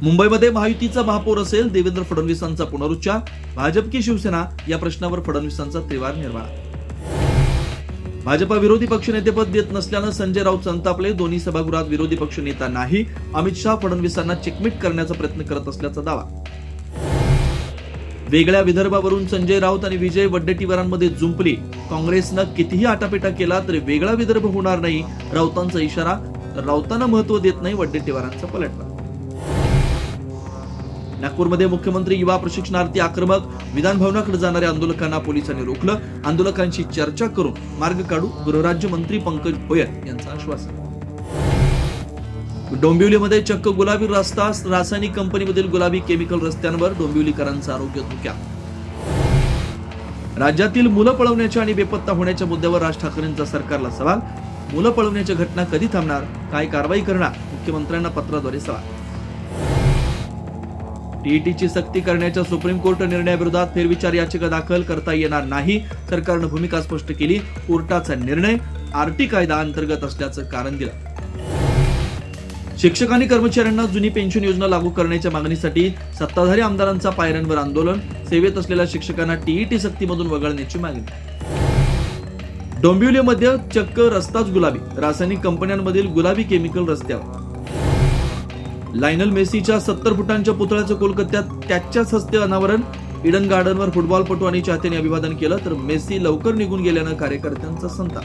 मुंबईमध्ये महायुतीचा महापौर असेल देवेंद्र फडणवीसांचा पुनरुच्चार, भाजप की शिवसेना या प्रश्नावर फडणवीसांचा त्रिवार निर्वाळा. भाजपा विरोधी पक्षनेतेपद देत नसल्यानं संजय राऊत संतापले. दोन्ही सभागृहात विरोधी पक्ष नेता नाही. अमित शहा फडणवीसांना चेकमेट करण्याचा प्रयत्न करत असल्याचा दावा. वेगळ्या विदर्भावरून संजय राऊत आणि विजय वडेट्टीवारांमध्ये जुंपली. काँग्रेसनं कितीही आटापिटा केला तरी वेगळा विदर्भ होणार नाही, राऊतांचा इशारा. राऊतांना महत्व देत नाही वडेट्टीवारांचा पलटवार. नागपूरमध्ये मुख्यमंत्री युवा प्रशिक्षणार्थी आक्रमक. विधान भवनाकडे जाणाऱ्या आंदोलकांना पोलिसांनी रोखलं. आंदोलकांशी चर्चा करून मार्ग काढू, गृहराज्यमंत्री पंकज भोयर यांचं आश्वासन. डोंबिवलीमध्ये चक्क गुलाबी रस्ता, रासायनिक कंपनीमधील गुलाबी केमिकल रस्त्यांवर. डोंबिवलीकरांचं आरोग्य धोक्यात. राज्यातील मुलं पळवण्याच्या आणि बेपत्ता होण्याच्या मुद्द्यावर राज ठाकरेंचा सरकारला सवाल. मुलं पळवण्याच्या घटना कधी थांबणार, काय कारवाई करणार, मुख्यमंत्र्यांना पत्राद्वारे सवाल. टीईटीची सक्ती करण्याच्या सुप्रीम कोर्ट निर्णयाविरोधात फेरविचार याचिका दाखल करता येणार नाही. सरकारनं भूमिका स्पष्ट केली. कोर्टाचा निर्णय आरटी कायदा अंतर्गत असल्याचं कारण दिलं. शिक्षक आणि कर्मचाऱ्यांना जुनी पेन्शन योजना लागू करण्याच्या मागणीसाठी सत्ताधारी आमदारांचा पायऱ्यांवर आंदोलन. सेवेत असलेल्या शिक्षकांना टीईटी सक्तीमधून वगळण्याची मागणी. डोंबिवलीमध्ये चक्क रस्ताच गुलाबी, रासायनिक कंपन्यांमधील गुलाबी केमिकल रस्त्यावर. लायनल मेसीच्या 70 फुटांच्या पुतळ्याचं कोलकात्यात त्याच्याच हस्ते अनावरण. इडन गार्डनवर फुटबॉलपटू आणि चाहत्यांनी अभिवादन केलं तर मेसी लवकर निघून गेल्यानं कार्यकर्त्यांचा संताप.